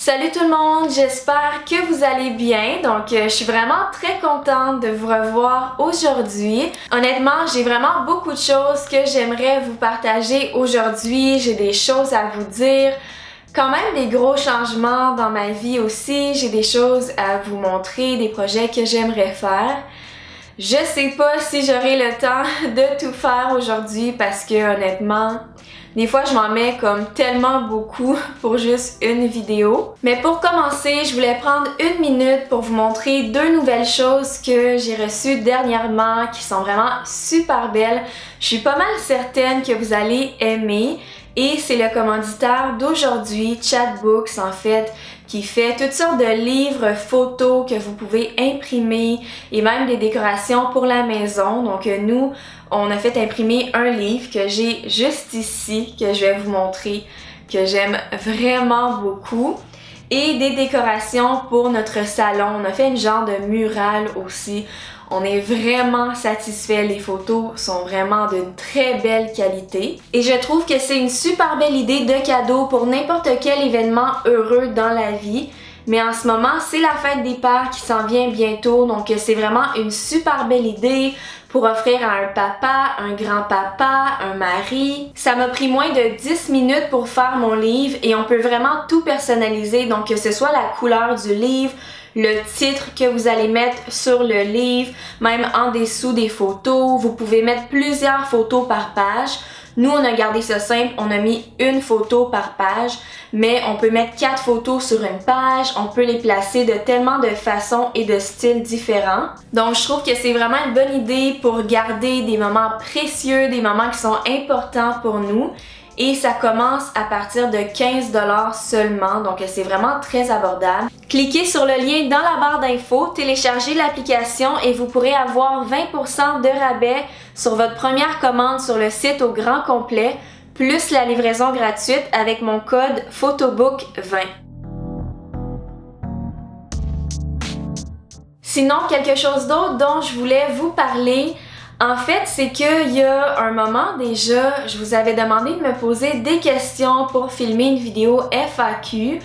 Salut tout le monde, j'espère que vous allez bien. Donc je suis vraiment très contente de vous revoir aujourd'hui. Honnêtement, j'ai vraiment beaucoup de choses que j'aimerais vous partager aujourd'hui. J'ai des choses à vous dire. Quand même des gros changements dans ma vie aussi. J'ai des choses à vous montrer, des projets que j'aimerais faire. Je sais pas si j'aurai le temps de tout faire aujourd'hui parce que honnêtement, des fois je m'en mets comme tellement beaucoup pour juste une vidéo. Mais pour commencer, je voulais prendre une minute pour vous montrer deux nouvelles choses que j'ai reçues dernièrement qui sont vraiment super belles. Je suis pas mal certaine que vous allez aimer. Et c'est le commanditaire d'aujourd'hui, Chatbooks en fait, qui fait toutes sortes de livres, photos que vous pouvez imprimer et même des décorations pour la maison. Donc nous, on a fait imprimer un livre que j'ai juste ici, que je vais vous montrer, que j'aime vraiment beaucoup. Et des décorations pour notre salon. On a fait une genre de mural aussi. On est vraiment satisfait, les photos sont vraiment d'une très belle qualité. Et je trouve que c'est une super belle idée de cadeau pour n'importe quel événement heureux dans la vie. Mais en ce moment, c'est la fête des pères qui s'en vient bientôt, donc c'est vraiment une super belle idée pour offrir à un papa, un grand-papa, un mari. Ça m'a pris moins de 10 minutes pour faire mon livre et on peut vraiment tout personnaliser, donc que ce soit la couleur du livre, le titre que vous allez mettre sur le livre, même en dessous des photos. Vous pouvez mettre plusieurs photos par page. Nous, on a gardé ça simple, on a mis une photo par page, mais on peut mettre 4 photos sur une page, on peut les placer de tellement de façons et de styles différents. Donc, je trouve que c'est vraiment une bonne idée pour garder des moments précieux, des moments qui sont importants pour nous. Et ça commence à partir de 15$ seulement, donc c'est vraiment très abordable. Cliquez sur le lien dans la barre d'infos, téléchargez l'application et vous pourrez avoir 20% de rabais sur votre première commande sur le site au grand complet, plus la livraison gratuite avec mon code PHOTOBOOK20. Sinon, quelque chose d'autre dont je voulais vous parler, en fait, c'est qu'il y a un moment déjà, je vous avais demandé de me poser des questions pour filmer une vidéo FAQ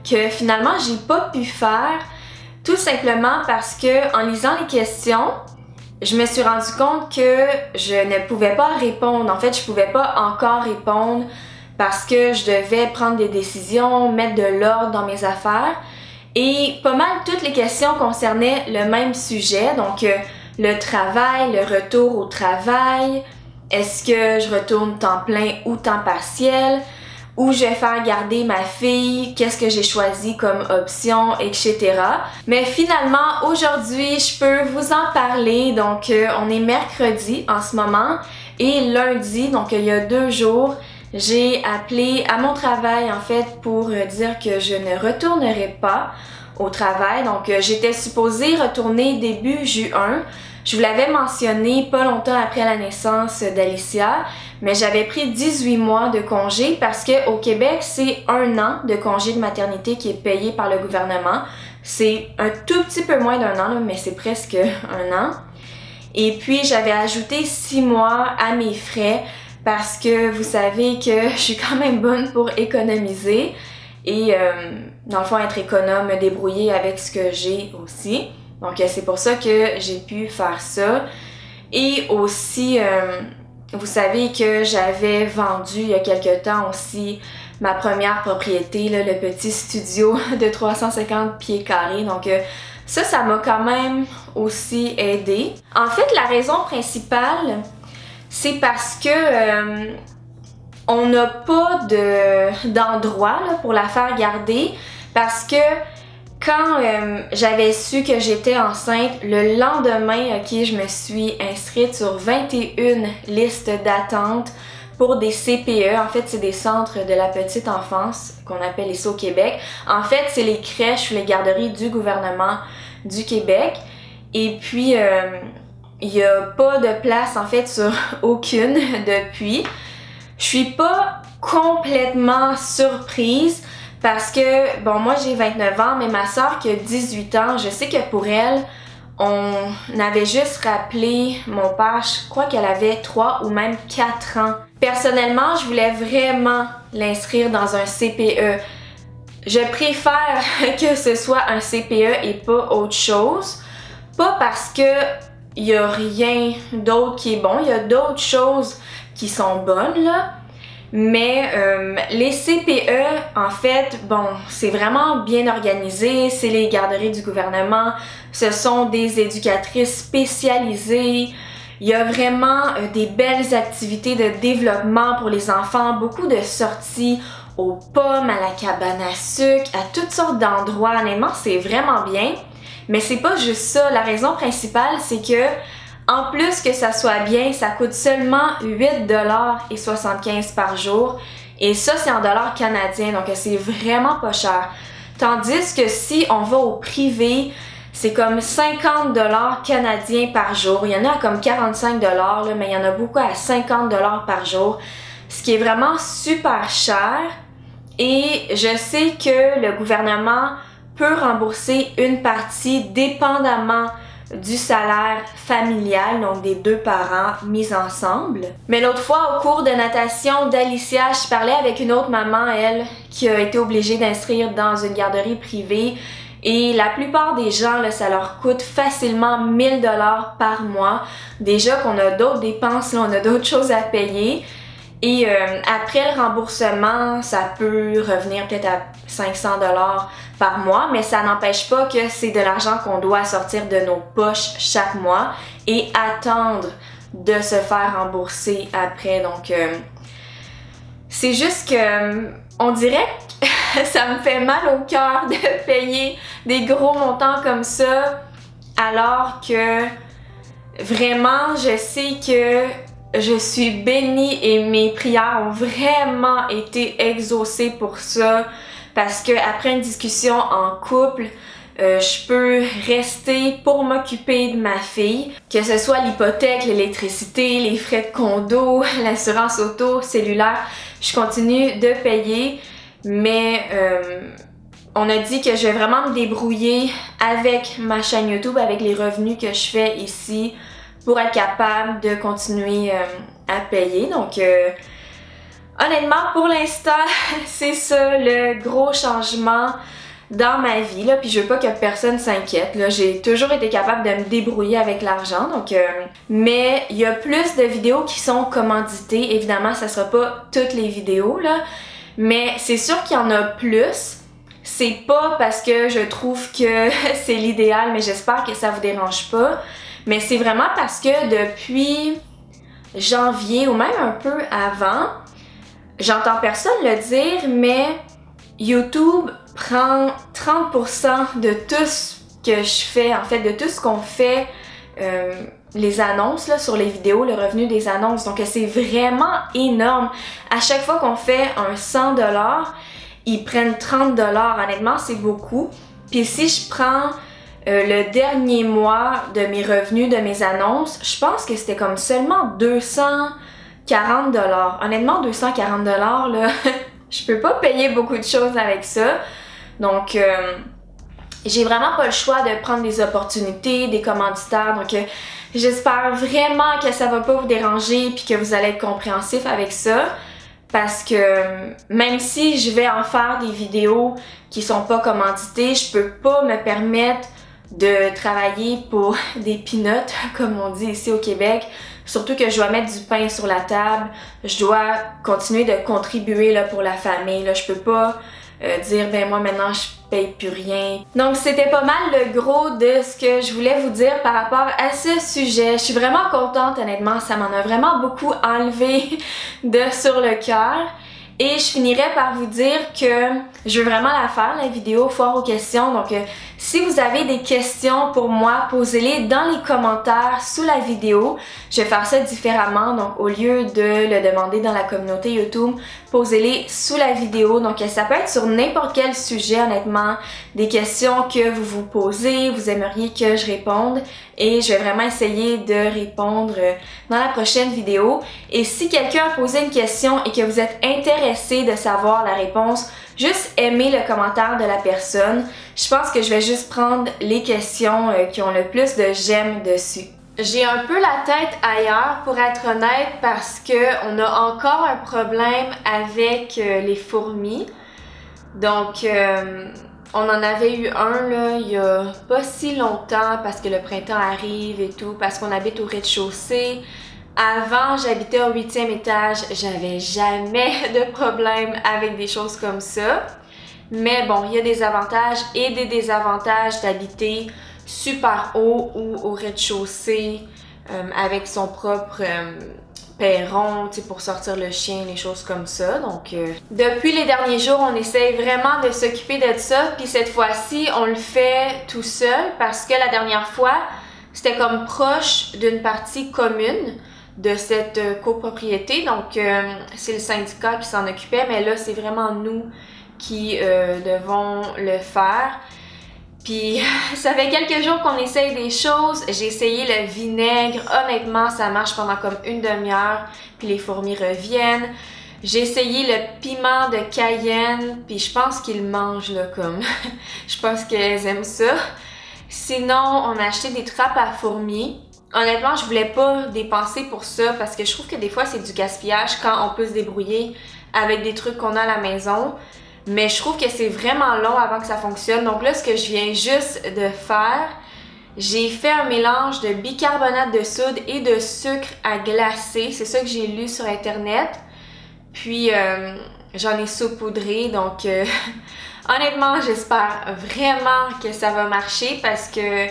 que finalement j'ai pas pu faire, tout simplement parce que en lisant les questions, je me suis rendu compte que je ne pouvais pas répondre. En fait, je pouvais pas encore répondre parce que je devais prendre des décisions, mettre de l'ordre dans mes affaires. Et pas mal toutes les questions concernaient le même sujet, donc le travail, le retour au travail, est-ce que je retourne temps plein ou temps partiel, où je vais faire garder ma fille, qu'est-ce que j'ai choisi comme option, etc. Mais finalement, aujourd'hui, je peux vous en parler. Donc, on est mercredi en ce moment et lundi, donc il y a 2 jours, j'ai appelé à mon travail en fait pour dire que je ne retournerai pas au travail. Donc, j'étais supposée retourner début juin. Je vous l'avais mentionné pas longtemps après la naissance d'Alicia, mais j'avais pris 18 mois de congé parce qu'au Québec, c'est 1 an de congé de maternité qui est payé par le gouvernement. C'est un tout petit peu moins d'1 an, mais c'est presque 1 an. Et puis, j'avais ajouté 6 mois à mes frais parce que vous savez que je suis quand même bonne pour économiser et dans le fond, être économe, me débrouiller avec ce que j'ai aussi. Donc, c'est pour ça que j'ai pu faire ça. Et aussi, vous savez que j'avais vendu il y a quelque temps aussi ma première propriété, là, le petit studio de 350 pieds carrés. Donc, ça m'a quand même aussi aidé. En fait, la raison principale, c'est parce que on n'a pas d'endroit là, pour la faire garder parce que quand j'avais su que j'étais enceinte, le lendemain, je me suis inscrite sur 21 listes d'attente pour des CPE. En fait, c'est des centres de la petite enfance qu'on appelle ici au Québec. En fait, c'est les crèches ou les garderies du gouvernement du Québec. Et puis, il n'y a pas de place en fait sur aucune depuis. Je suis pas complètement surprise parce que, bon, moi j'ai 29 ans, mais ma soeur qui a 18 ans, je sais que pour elle, on avait juste rappelé mon père, je crois qu'elle avait 3 ou même 4 ans. Personnellement, je voulais vraiment l'inscrire dans un CPE. je préfère que ce soit un CPE et pas autre chose. Pas parce que il y a rien d'autre qui est bon, il y a d'autres choses qui sont bonnes là. Mais les CPE, en fait, bon, c'est vraiment bien organisé, c'est les garderies du gouvernement, ce sont des éducatrices spécialisées, il y a vraiment des belles activités de développement pour les enfants, beaucoup de sorties aux pommes, à la cabane à sucre, à toutes sortes d'endroits. Honnêtement, c'est vraiment bien. Mais c'est pas juste ça. La raison principale, c'est que en plus que ça soit bien, ça coûte seulement 8,75$ par jour. Et ça, c'est en dollars canadiens, donc c'est vraiment pas cher. Tandis que si on va au privé, c'est comme 50$ canadiens par jour. Il y en a à comme 45$, là, mais il y en a beaucoup à 50$ par jour. Ce qui est vraiment super cher. Et je sais que le gouvernement peut rembourser une partie dépendamment du salaire familial, donc des deux parents mis ensemble. Mais l'autre fois, au cours de natation d'Alicia, je parlais avec une autre maman, elle, qui a été obligée d'inscrire dans une garderie privée. Et la plupart des gens, là, ça leur coûte facilement 1000$ par mois. Déjà qu'on a d'autres dépenses, là, on a d'autres choses à payer. Et après le remboursement, ça peut revenir peut-être à 500$ par mois, mais ça n'empêche pas que c'est de l'argent qu'on doit sortir de nos poches chaque mois et attendre de se faire rembourser après. Donc, c'est juste que on dirait que ça me fait mal au cœur de payer des gros montants comme ça, alors que vraiment, je sais que je suis bénie et mes prières ont vraiment été exaucées pour ça, parce que après une discussion en couple, je peux rester pour m'occuper de ma fille, que ce soit l'hypothèque, l'électricité, les frais de condo, l'assurance auto, cellulaire, je continue de payer, mais on a dit que je vais vraiment me débrouiller avec ma chaîne YouTube, avec les revenus que je fais ici, pour être capable de continuer à payer. Donc, honnêtement, pour l'instant, c'est ça le gros changement dans ma vie, là. Puis je veux pas que personne s'inquiète, là. J'ai toujours été capable de me débrouiller avec l'argent, donc... mais il y a plus de vidéos qui sont commanditées. Évidemment, ça sera pas toutes les vidéos, là. Mais c'est sûr qu'il y en a plus. C'est pas parce que je trouve que c'est l'idéal, mais j'espère que ça vous dérange pas. Mais c'est vraiment parce que depuis janvier ou même un peu avant, j'entends personne le dire, mais YouTube prend 30% de tout ce que je fais, en fait, de tout ce qu'on fait, les annonces là, sur les vidéos, le revenu des annonces. Donc c'est vraiment énorme. À chaque fois qu'on fait un 100$, ils prennent 30$. Honnêtement, c'est beaucoup. Puis si je prends le dernier mois de mes revenus de mes annonces, je pense que c'était comme seulement 240$. Honnêtement, 240$, là, je peux pas payer beaucoup de choses avec ça. Donc, j'ai vraiment pas le choix de prendre des opportunités, des commanditaires. Donc, j'espère vraiment que ça va pas vous déranger puis que vous allez être compréhensif avec ça. Parce que même si je vais en faire des vidéos qui sont pas commanditées, je peux pas me permettre de travailler pour des peanuts, comme on dit ici au Québec. Surtout que je dois mettre du pain sur la table, je dois continuer de contribuer là, pour la famille. Là. Je peux pas dire, ben moi maintenant je paye plus rien. Donc c'était pas mal le gros de ce que je voulais vous dire par rapport à ce sujet. Je suis vraiment contente honnêtement, ça m'en a vraiment beaucoup enlevé de sur le cœur. Et je finirai par vous dire que je veux vraiment la faire, la vidéo foire aux questions. Donc, si vous avez des questions pour moi, posez-les dans les commentaires sous la vidéo. Je vais faire ça différemment. Donc, au lieu de le demander dans la communauté YouTube, posez-les sous la vidéo. Donc, ça peut être sur n'importe quel sujet, honnêtement. Des questions que vous vous posez, vous aimeriez que je réponde. Et je vais vraiment essayer de répondre dans la prochaine vidéo. Et si quelqu'un a posé une question et que vous êtes intéressé de savoir la réponse, juste aimez le commentaire de la personne. Je pense que je vais juste prendre les questions qui ont le plus de j'aime dessus. J'ai un peu la tête ailleurs pour être honnête parce que on a encore un problème avec les fourmis. Donc, on en avait eu un là, il y a pas si longtemps parce que le printemps arrive et tout, parce qu'on habite au rez-de-chaussée. Avant, j'habitais au 8e étage, j'avais jamais de problème avec des choses comme ça. Mais bon, il y a des avantages et des désavantages d'habiter super haut ou au rez-de-chaussée avec son propre perron, tu sais, pour sortir le chien, les choses comme ça. Donc, depuis les derniers jours, on essaye vraiment de s'occuper de ça. Puis cette fois-ci, on le fait tout seul parce que la dernière fois, c'était comme proche d'une partie commune de cette copropriété. Donc, c'est le syndicat qui s'en occupait, mais là, c'est vraiment nous qui devons le faire. Puis, ça fait quelques jours qu'on essaye des choses. J'ai essayé le vinaigre. Honnêtement, ça marche pendant comme une demi-heure, puis les fourmis reviennent. J'ai essayé le piment de Cayenne, puis je pense qu'ils mangent, là, comme... je pense qu'elles aiment ça. Sinon, on a acheté des trappes à fourmis. Honnêtement, je voulais pas dépenser pour ça parce que je trouve que des fois c'est du gaspillage quand on peut se débrouiller avec des trucs qu'on a à la maison. Mais je trouve que c'est vraiment long avant que ça fonctionne. Donc là, ce que je viens juste de faire, j'ai fait un mélange de bicarbonate de soude et de sucre à glacer. C'est ça que j'ai lu sur internet. Puis j'en ai saupoudré. Donc honnêtement, j'espère vraiment que ça va marcher parce que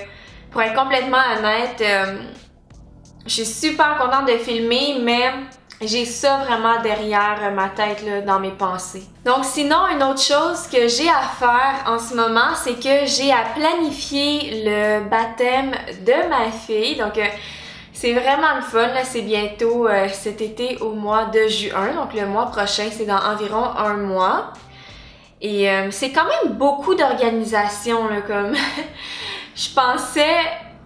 pour être complètement honnête, je suis super contente de filmer, mais j'ai ça vraiment derrière ma tête, là, dans mes pensées. Donc sinon, une autre chose que j'ai à faire en ce moment, c'est que j'ai à planifier le baptême de ma fille. Donc c'est vraiment le fun, là. C'est bientôt cet été au mois de juin, donc le mois prochain, c'est dans environ un mois. Et c'est quand même beaucoup d'organisation, là, comme... Je pensais,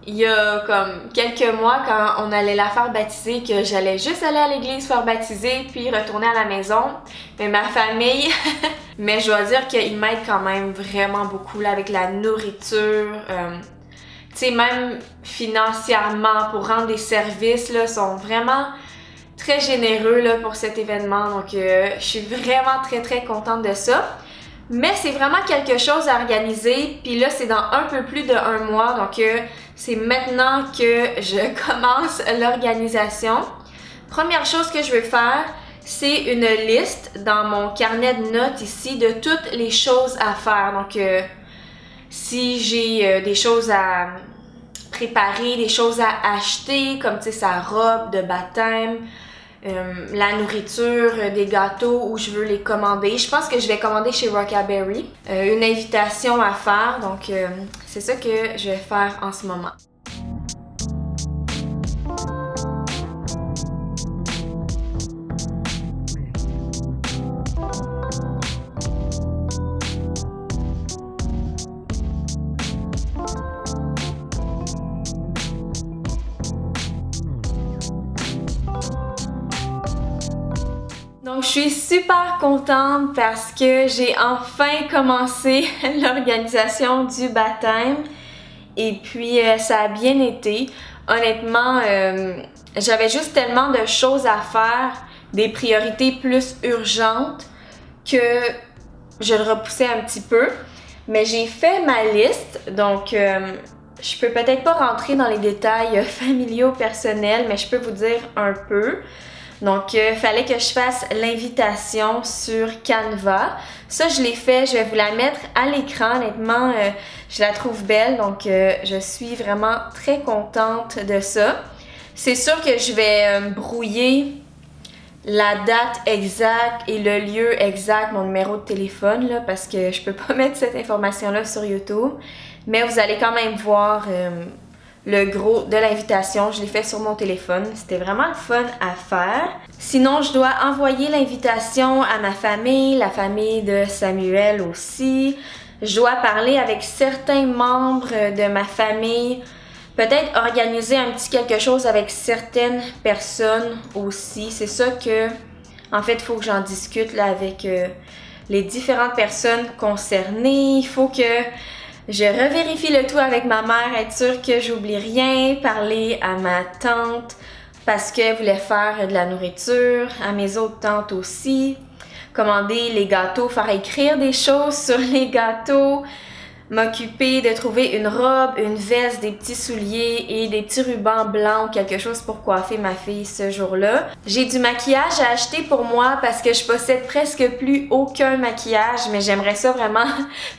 il y a comme quelques mois, quand on allait la faire baptiser, que j'allais juste aller à l'église faire baptiser, puis retourner à la maison. Mais ma famille, mais je dois dire qu'ils m'aident quand même vraiment beaucoup là, avec la nourriture. Tu sais, même financièrement, pour rendre des services, là, sont vraiment très généreux là, pour cet événement. Donc, je suis vraiment très contente de ça. Mais c'est vraiment quelque chose à organiser, puis là c'est dans un peu plus de 1 mois, donc c'est maintenant que je commence l'organisation. Première chose que je veux faire, c'est une liste dans mon carnet de notes ici de toutes les choses à faire. Donc si j'ai des choses à préparer, des choses à acheter, comme tu sais sa robe de baptême, la nourriture, des gâteaux où je veux les commander. Je pense que je vais commander chez Rockaberry. Une invitation à faire, donc c'est ça que je vais faire en ce moment. Donc, je suis super contente parce que j'ai enfin commencé l'organisation du baptême et puis ça a bien été. Honnêtement, j'avais juste tellement de choses à faire, des priorités plus urgentes que je le repoussais un petit peu. Mais j'ai fait ma liste, donc je peux peut-être pas rentrer dans les détails familiaux, personnels, mais je peux vous dire un peu. Donc, il fallait que je fasse l'invitation sur Canva. Ça, je l'ai fait. Je vais vous la mettre à l'écran. Honnêtement, je la trouve belle. Donc, je suis vraiment très contente de ça. C'est sûr que je vais brouiller la date exacte et le lieu exact, mon numéro de téléphone, là, parce que je peux pas mettre cette information-là sur YouTube. Mais vous allez quand même voir... le gros de l'invitation, je l'ai fait sur mon téléphone. C'était vraiment le fun à faire. Sinon, je dois envoyer l'invitation à ma famille, la famille de Samuel aussi. Je dois parler avec certains membres de ma famille. Peut-être organiser un petit quelque chose avec certaines personnes aussi. C'est ça que, en fait, il faut que j'en discute là, avec les différentes personnes concernées. Il faut que je revérifie le tout avec ma mère, être sûre que j'oublie rien, parler à ma tante parce qu'elle voulait faire de la nourriture, à mes autres tantes aussi. commander les gâteaux, faire écrire des choses sur les gâteaux, m'occuper de trouver une robe, une veste, des petits souliers et des petits rubans blancs ou quelque chose pour coiffer ma fille ce jour-là. J'ai du maquillage à acheter pour moi parce que je possède presque plus aucun maquillage, mais j'aimerais ça vraiment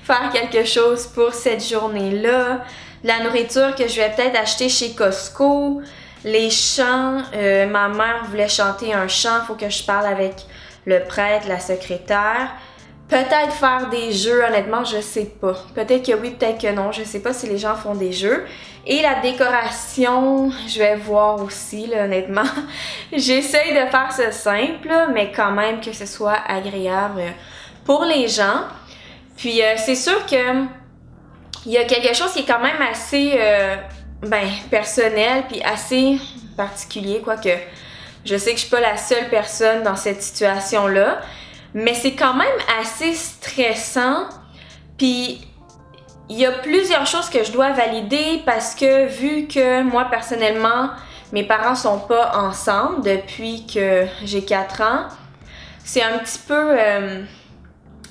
faire quelque chose pour cette journée-là. La nourriture que je vais peut-être acheter chez Costco, les chants, ma mère voulait chanter un chant, faut que je parle avec le prêtre, la secrétaire. Peut-être faire des jeux, honnêtement, je sais pas. Peut-être que oui, peut-être que non. Je sais pas si les gens font des jeux. Et la décoration, je vais voir aussi, là, honnêtement. J'essaye de faire ça simple, mais quand même que ce soit agréable pour les gens. Puis c'est sûr que il y a quelque chose qui est quand même assez personnel puis assez particulier, quoique je sais que je suis pas la seule personne dans cette situation-là. Mais c'est quand même assez stressant, puis il y a plusieurs choses que je dois valider parce que vu que moi personnellement, mes parents sont pas ensemble depuis que j'ai 4 ans, c'est un petit peu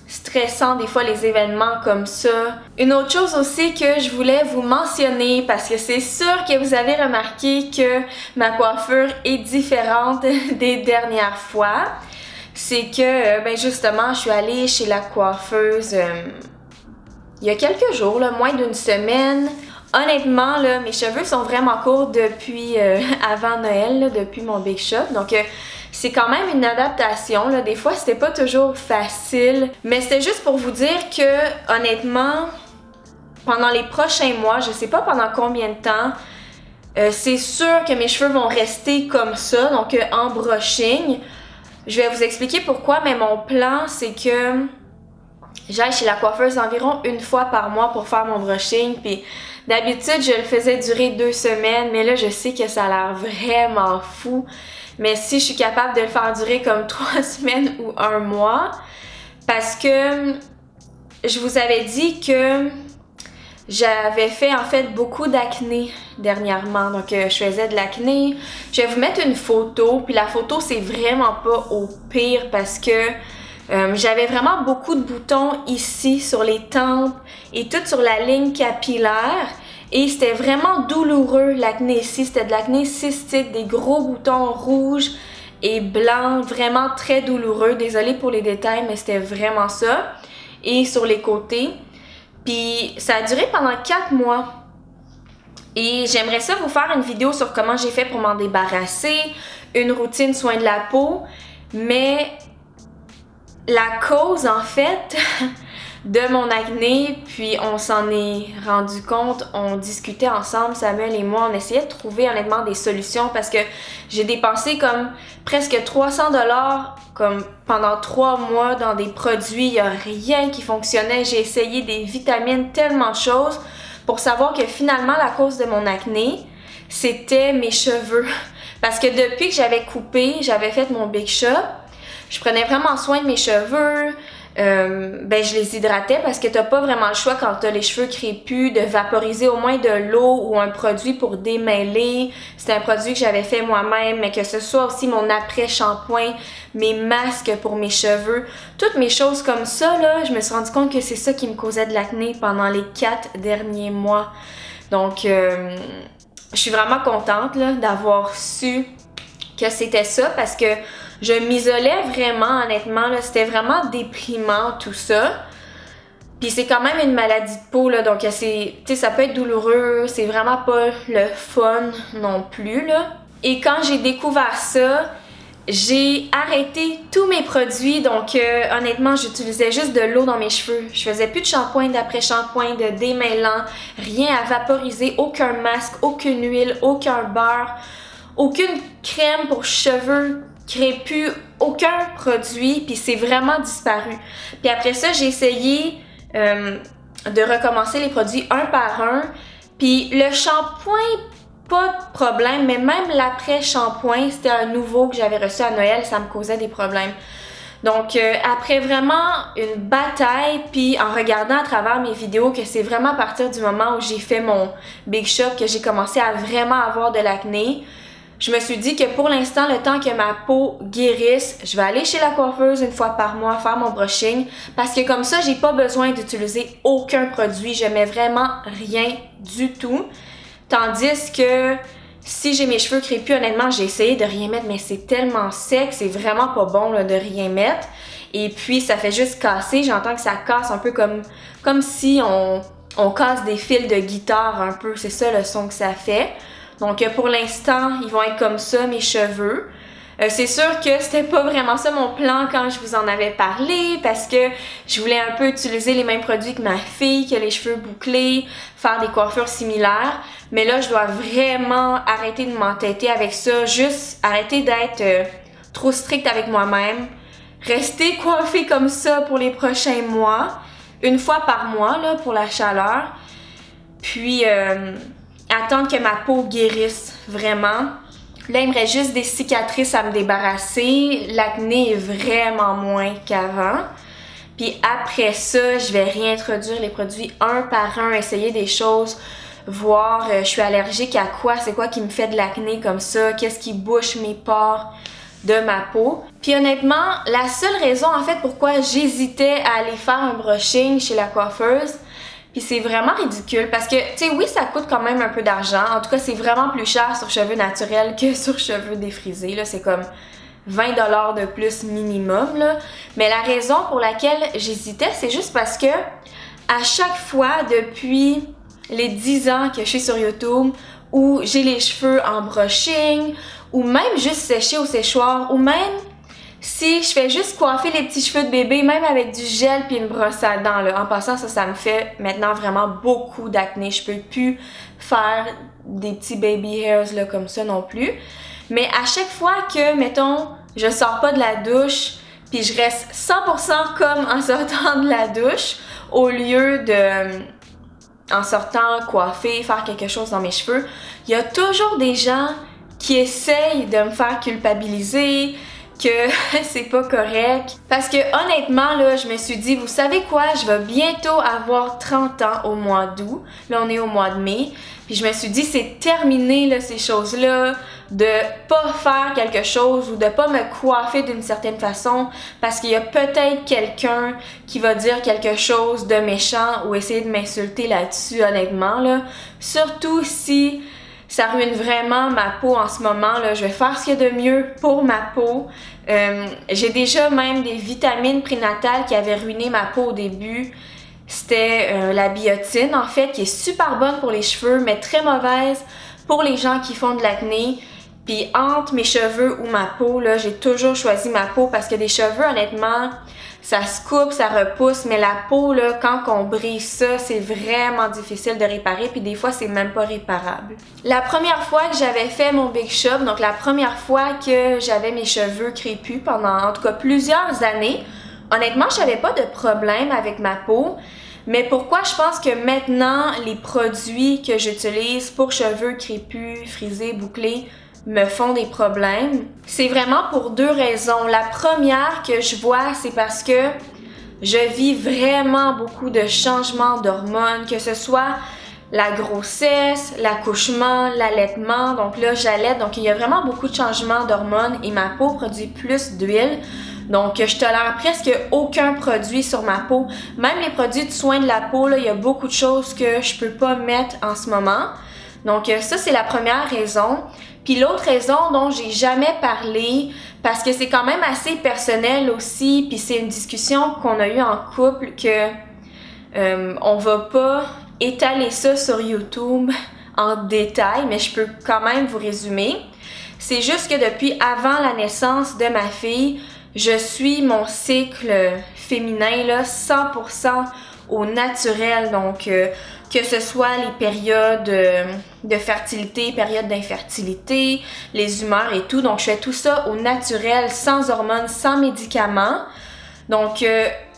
stressant des fois les événements comme ça. Une autre chose aussi que je voulais vous mentionner parce que c'est sûr que vous avez remarqué que ma coiffure est différente des dernières fois. C'est que, justement, je suis allée chez la coiffeuse il y a quelques jours, là, moins d'une semaine. Honnêtement, là, mes cheveux sont vraiment courts depuis avant Noël, là, depuis mon Big Shop. Donc, c'est quand même une adaptation. Là. Des fois, c'était pas toujours facile. Mais c'était juste pour vous dire que, honnêtement, pendant les prochains mois, je sais pas pendant combien de temps, c'est sûr que mes cheveux vont rester comme ça, donc en brushing. Je vais vous expliquer pourquoi, mais mon plan, c'est que j'aille chez la coiffeuse environ une fois par mois pour faire mon brushing. Puis d'habitude, je le faisais durer 2 semaines, mais là, je sais que ça a l'air vraiment fou. Mais si je suis capable de le faire durer comme 3 semaines ou 1 mois, parce que je vous avais dit que j'avais fait en fait beaucoup d'acné dernièrement, donc je faisais de l'acné. Je vais vous mettre une photo, puis la photo c'est vraiment pas au pire parce que j'avais vraiment beaucoup de boutons ici sur les tempes et tout sur la ligne capillaire et c'était vraiment douloureux l'acné ici, c'était de l'acné cystique, des gros boutons rouges et blancs, vraiment très douloureux. Désolée pour les détails mais c'était vraiment ça. Et sur les côtés. Puis ça a duré pendant 4 mois. Et j'aimerais ça vous faire une vidéo sur comment j'ai fait pour m'en débarrasser, une routine soin de la peau, mais la cause en fait de mon acné, puis on s'en est rendu compte, on discutait ensemble, Samuel et moi, on essayait de trouver honnêtement des solutions parce que j'ai dépensé comme presque 300 $ comme pendant 3 mois dans des produits, il n'y a rien qui fonctionnait, j'ai essayé des vitamines, tellement de choses pour savoir que finalement la cause de mon acné, c'était mes cheveux. Parce que depuis que j'avais coupé, j'avais fait mon Big Shop, je prenais vraiment soin de mes cheveux, je les hydratais parce que t'as pas vraiment le choix quand t'as les cheveux crépus de vaporiser au moins de l'eau ou un produit pour démêler. C'était un produit que j'avais fait moi-même, mais que ce soit aussi mon après-shampoing, mes masques pour mes cheveux, toutes mes choses comme ça, là, je me suis rendu compte que c'est ça qui me causait de l'acné pendant les 4 derniers mois. Donc, je suis vraiment contente là, d'avoir su que c'était ça parce que je m'isolais vraiment, honnêtement, là, c'était vraiment déprimant tout ça. Puis c'est quand même une maladie de peau, là, donc ça peut être douloureux, c'est vraiment pas le fun non plus, là. Et quand j'ai découvert ça, j'ai arrêté tous mes produits, donc honnêtement, j'utilisais juste de l'eau dans mes cheveux. Je faisais plus de shampoing, d'après-shampoing, de démêlant, rien à vaporiser, aucun masque, aucune huile, aucun beurre, aucune crème pour cheveux crépus, aucun produit, puis c'est vraiment disparu. Puis après ça, j'ai essayé de recommencer les produits un par un, puis le shampoing, pas de problème, mais même l'après-shampoing, c'était un nouveau que j'avais reçu à Noël, ça me causait des problèmes. Donc après vraiment une bataille, puis en regardant à travers mes vidéos que c'est vraiment à partir du moment où j'ai fait mon Big Shop que j'ai commencé à vraiment avoir de l'acné, je me suis dit que pour l'instant, le temps que ma peau guérisse, je vais aller chez la coiffeuse une fois par mois faire mon brushing parce que comme ça, j'ai pas besoin d'utiliser aucun produit. Je mets vraiment rien du tout. Tandis que si j'ai mes cheveux crépus, honnêtement, j'ai essayé de rien mettre, mais c'est tellement sec, c'est vraiment pas bon là, de rien mettre. Et puis, ça fait juste casser. J'entends que ça casse un peu comme si on casse des fils de guitare un peu. C'est ça le son que ça fait. Donc pour l'instant, ils vont être comme ça, mes cheveux. C'est sûr que c'était pas vraiment ça mon plan quand je vous en avais parlé parce que je voulais un peu utiliser les mêmes produits que ma fille, qui a les cheveux bouclés, faire des coiffures similaires. Mais là, je dois vraiment arrêter de m'entêter avec ça, juste arrêter d'être trop stricte avec moi-même, rester coiffée comme ça pour les prochains mois, une fois par mois là, pour la chaleur. Puis attendre que ma peau guérisse vraiment. Là, il me reste juste des cicatrices à me débarrasser. L'acné est vraiment moins qu'avant. Puis après ça, je vais réintroduire les produits un par un, essayer des choses, voir je suis allergique à quoi, c'est quoi qui me fait de l'acné comme ça, qu'est-ce qui bouche mes pores de ma peau. Puis honnêtement, la seule raison en fait pourquoi j'hésitais à aller faire un brushing chez la coiffeuse, puis c'est vraiment ridicule parce que, tu sais, oui, ça coûte quand même un peu d'argent. En tout cas, c'est vraiment plus cher sur cheveux naturels que sur cheveux défrisés. Là, c'est comme 20$ de plus minimum. Là. Mais la raison pour laquelle j'hésitais, c'est juste parce que à chaque fois, depuis les 10 ans que je suis sur YouTube, où j'ai les cheveux en brushing, ou même juste sécher au séchoir, ou même si je fais juste coiffer les petits cheveux de bébé, même avec du gel puis une brosse à dents, là. En passant, ça me fait maintenant vraiment beaucoup d'acné. Je peux plus faire des petits baby hairs là, comme ça non plus. Mais à chaque fois que, mettons, je sors pas de la douche puis je reste 100% comme en sortant de la douche, au lieu de, en sortant, coiffer, faire quelque chose dans mes cheveux, il y a toujours des gens qui essayent de me faire culpabiliser, que c'est pas correct. Parce que honnêtement, là, je me suis dit, vous savez quoi, je vais bientôt avoir 30 ans au mois d'août. Là, on est au mois de mai. Puis je me suis dit, c'est terminé, là, ces choses-là, de pas faire quelque chose ou de pas me coiffer d'une certaine façon parce qu'il y a peut-être quelqu'un qui va dire quelque chose de méchant ou essayer de m'insulter là-dessus, honnêtement, là. Surtout si ça ruine vraiment ma peau en ce moment, là. Je vais faire ce qu'il y a de mieux pour ma peau. J'ai déjà même des vitamines prénatales qui avaient ruiné ma peau au début. C'était la biotine, en fait, qui est super bonne pour les cheveux, mais très mauvaise pour les gens qui font de l'acné. Puis entre mes cheveux ou ma peau, là, j'ai toujours choisi ma peau parce que des cheveux, honnêtement, ça se coupe, ça repousse, mais la peau, là, quand on brise ça, c'est vraiment difficile de réparer, puis des fois, c'est même pas réparable. La première fois que j'avais fait mon Big Shop, donc la première fois que j'avais mes cheveux crépus pendant, en tout cas, plusieurs années, honnêtement, j'avais pas de problème avec ma peau, mais pourquoi je pense que maintenant, les produits que j'utilise pour cheveux crépus, frisés, bouclés, me font des problèmes, c'est vraiment pour deux raisons. La première que je vois, c'est parce que je vis vraiment beaucoup de changements d'hormones, que ce soit la grossesse, l'accouchement, l'allaitement. Donc là, j'allaite, donc il y a vraiment beaucoup de changements d'hormones et ma peau produit plus d'huile. Donc, je tolère presque aucun produit sur ma peau. Même les produits de soins de la peau, là, il y a beaucoup de choses que je peux pas mettre en ce moment. Donc, ça, c'est la première raison. Puis l'autre raison dont j'ai jamais parlé, parce que c'est quand même assez personnel aussi, puis c'est une discussion qu'on a eue en couple que on va pas étaler ça sur YouTube en détail, mais je peux quand même vous résumer. C'est juste que depuis avant la naissance de ma fille, je suis mon cycle féminin là, 100% au naturel, donc que ce soit les périodes de fertilité, périodes d'infertilité, les humeurs et tout. Donc, je fais tout ça au naturel, sans hormones, sans médicaments. Donc,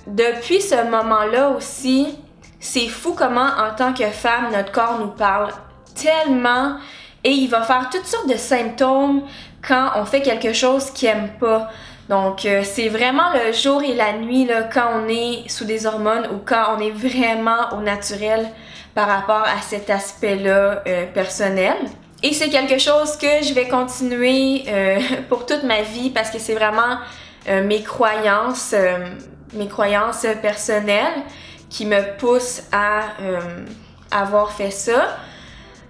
depuis ce moment-là aussi, c'est fou comment, en tant que femme, notre corps nous parle tellement et il va faire toutes sortes de symptômes quand on fait quelque chose qu'il n'aime pas. Donc, c'est vraiment le jour et la nuit là, quand on est sous des hormones ou quand on est vraiment au naturel par rapport à cet aspect-là personnel. Et c'est quelque chose que je vais continuer pour toute ma vie parce que c'est vraiment mes croyances personnelles qui me poussent à avoir fait ça.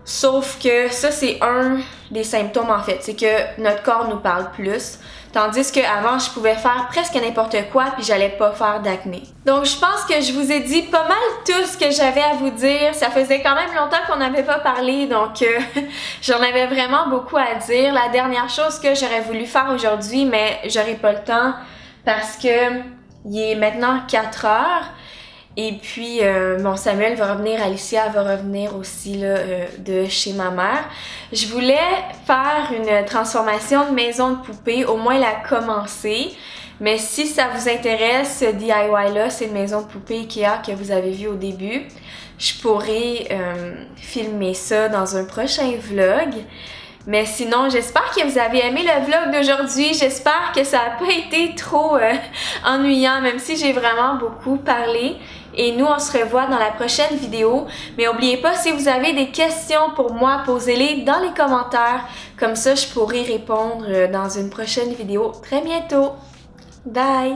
Sauf que ça, c'est un des symptômes en fait, c'est que notre corps nous parle plus. Tandis qu'avant, je pouvais faire presque n'importe quoi puis j'allais pas faire d'acné. Donc je pense que je vous ai dit pas mal tout ce que j'avais à vous dire. Ça faisait quand même longtemps qu'on n'avait pas parlé, donc j'en avais vraiment beaucoup à dire. La dernière chose que j'aurais voulu faire aujourd'hui, mais j'aurais pas le temps parce que il est maintenant 4 heures. Et puis, bon, Samuel va revenir, Alicia va revenir aussi là, de chez ma mère. Je voulais faire une transformation de maison de poupée, au moins la commencer. Mais si ça vous intéresse, ce DIY-là, c'est une maison de poupée Ikea que vous avez vu au début. Je pourrais filmer ça dans un prochain vlog. Mais sinon, j'espère que vous avez aimé le vlog d'aujourd'hui. J'espère que ça n'a pas été trop ennuyant, même si j'ai vraiment beaucoup parlé. Et nous, on se revoit dans la prochaine vidéo. Mais n'oubliez pas, si vous avez des questions pour moi, posez-les dans les commentaires. Comme ça, je pourrai répondre dans une prochaine vidéo très bientôt. Bye!